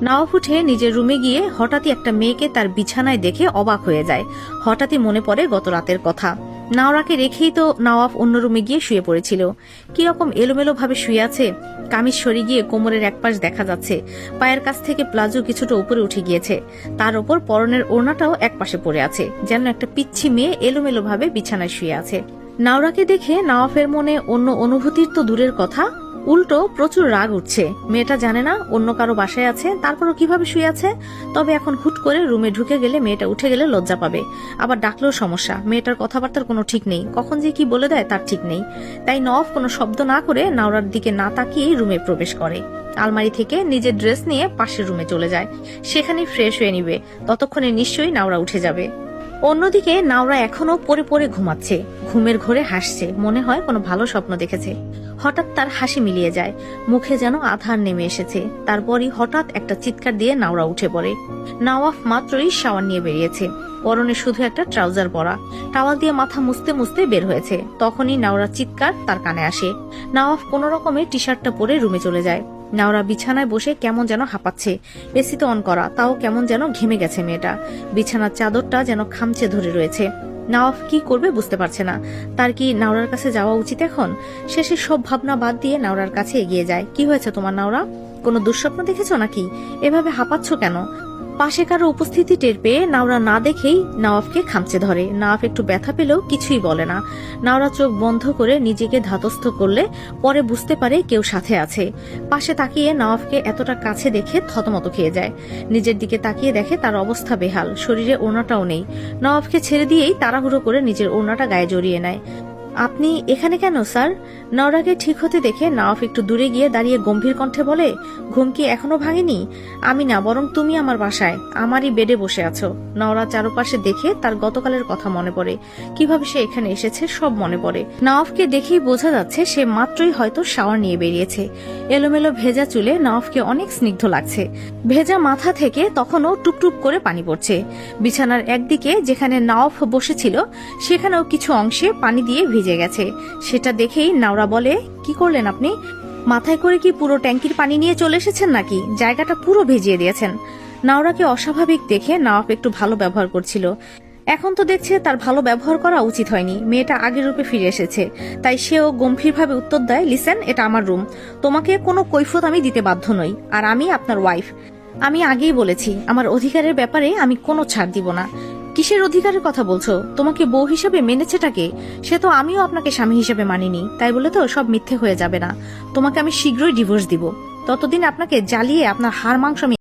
নওয়াফ উঠে নিজের রুমে গিয়ে হঠাৎই একটা মেয়েকে তার বিছানায় দেখে অবাক হয়ে যায়। হঠাৎই মনে পড়ে গত রাতের কথা। নাওরাকে রেখেই তো নওয়াফ অন্য রুমে গিয়ে শুয়ে পড়েছিল। কিরকম এলোমেলো ভাবে শুয়ে আছে, কামিজ সরে গিয়ে কোমরের এক পাশ দেখা যাচ্ছে, পায়ের কাছ থেকে প্লাজো কিছুটা উপরে উঠে গিয়েছে, তার উপর পরনের ওড়নাটাও এক পাশে পড়ে আছে, যেন একটা পিচ্ছি মেয়ে এলোমেলো ভাবে বিছানায় শুয়ে আছে। নাওরাকে দেখে নওয়াফের মনে অন্য অনুভূতির তো দূরের কথা, উল্টো প্রচুর রাগ উঠছে। মেয়েটা জানে না অন্য কারো বাসায় আছে, তারপরও কিভাবে শুয়ে আছে। তবে এখন হুট করে রুমে ঢুকে গেলে, মেয়েটা উঠে গেলে লজ্জা পাবে, আবার ডাকলেও সমস্যা। মেয়েটার কথাবার্তার কোনো ঠিক নেই, কখন যে কি বলে দেয় তার ঠিক নেই। তাই নওয়াফ কোনো শব্দ না করে নাওরার দিকে না তাকিয়েই রুমে প্রবেশ করে। আলমারি থেকে নিজের ড্রেস নিয়ে পাশের রুমে চলে যায়, সেখানে ফ্রেশ হয়ে নিবে। ততক্ষণে নিশ্চয়ই নাওরা উঠে যাবে। অন্যদিকে নাওরা এখনো পড়ে পড়ে ঘুমাচ্ছে, ঘুমের ঘোরে হাসছে, মনে হয় কোনো ভালো স্বপ্ন দেখেছে। হঠাৎ তার হাসি মিলিয়ে যায়, মুখে যেন আধার নেমে এসেছে। তারপরই হঠাৎ একটা চিৎকার দিয়ে নাওরা উঠে পড়ে। নওয়াফ মাত্রই শাওয়ার নিয়ে বেরিয়েছে, পরনে শুধু একটা ট্রাউজার পরা, টাওয়াল দিয়ে মাথা মুছতে মুছতে বের হয়েছে। তখনই নাওরার চিৎকার তার কানে আসে। নওয়াফ কোনো রকমে টি শার্টটা পরে রুমে চলে যায়। নাওরা বিছানায় বসে কেমন যেন হাঁপাচ্ছে, এসি তো অন করা, তাও কেমন যেন ঘেমে গেছে মেয়েটা। বিছানার চাদরটা যেন খামচে ধরে রয়েছে। নওয়াফ কি করবে বুঝতে পারছে না। তার কি নাওরার কাছে যাওয়া উচিত এখন? শেষে সব ভাবনা বাদ দিয়ে নাওরার কাছে এগিয়ে যায়। কি হয়েছে তোমার নাওরা? কোনো দুঃস্বপ্ন দেখেছো নাকি? এভাবে হাঁপাচ্ছ কেন? পাশে কারো উপস্থিতি টের পেয়ে নাওরা না দেখেই নওয়াফকে খামচে ধরে। নওয়াফ একটু ব্যথা পেলেও কিছুই বলে না। নাওরা চোখ বন্ধ করে নিজেকে ধাতস্থ করলে পরে বুঝতে পারে কেউ সাথে আছে। পাশে তাকিয়ে নওয়াফকে এতটা কাছে দেখে থতমত খেয়ে যায়। নিজের দিকে তাকিয়ে দেখে তার অবস্থা বেহাল, শরীরে ওড়নাটাও নেই। নওয়াফকে ছেড়ে দিয়েই তাড়াহুড়ো করে নিজের ওড়নাটা গায়ে জড়িয়ে নেয়। আপনি এখানে কেন স্যার? নওরাকে ঠিক হতে দেখে নওয়াফ একটু দূরে গিয়ে দাঁড়িয়ে গম্ভীর কণ্ঠে বলে, ঘুম কি এখনো ভাঙেনি? আমি না, বরং তুমি আমার বাসায় আমারই বেডে বসে আছো। নওরা চারপাশে দেখে তার গতকালের কথা মনে পড়ে, কিভাবে সে এখানে এসেছে সব মনে পড়ে। নওয়াফকে দেখেই বোঝা যাচ্ছে সে মাত্রই হয়তো শাওয়ার নিয়ে বেরিয়েছে। এলোমেলো ভেজা চুলে নওয়াফকে অনেক স্নিগ্ধ লাগছে। ভেজা মাথা থেকে তখনও টুপটুপ করে পানি পড়ছে। বিছানার একদিকে যেখানে নওয়াফ বসেছিল সেখানেও কিছু অংশে পানি দিয়ে ভিজে গেছে। সেটা দেখেই নাওরা বলে, কি করলেন আপনি? মাথায় করে কি পুরো ট্যাঙ্কির পানি নিয়ে চলে এসেছেন নাকি? জায়গাটা পুরো ভিজিয়ে দিয়েছেন। নাওরাকে অস্বাভাবিক দেখে নওয়াফ একটু ভালো ব্যবহার করছিল। এখন তো দেখছে তার ভালো ব্যবহার করা উচিত হয়নি। মেয়েটা আগের রূপে ফিরে এসেছে, তাই সেও গম্ভীরভাবে উত্তর দেয়, লিসেন, এটা আমার রুম, তোমাকে কোনো কৈফিয়ত আমি দিতে বাধ্য নই, আর আমি আপনার ওয়াইফ। আমি আগেই বলেছি আমার অধিকারের ব্যাপারে আমি কোনো ছাড় দিব না। কিসের অধিকারের কথা বলছো? তোমাকে বউ হিসেবে মেনেছেটাকে? সে তো আমিও আপনাকে স্বামী হিসেবে মানিনি, তাই বলে তো সব মিথ্যে হয়ে যাবে না। তোমাকে আমি শীঘ্রই ডিভোর্স দিব, ততদিন আপনাকে জ্বালিয়ে আপনার হাড় মাংস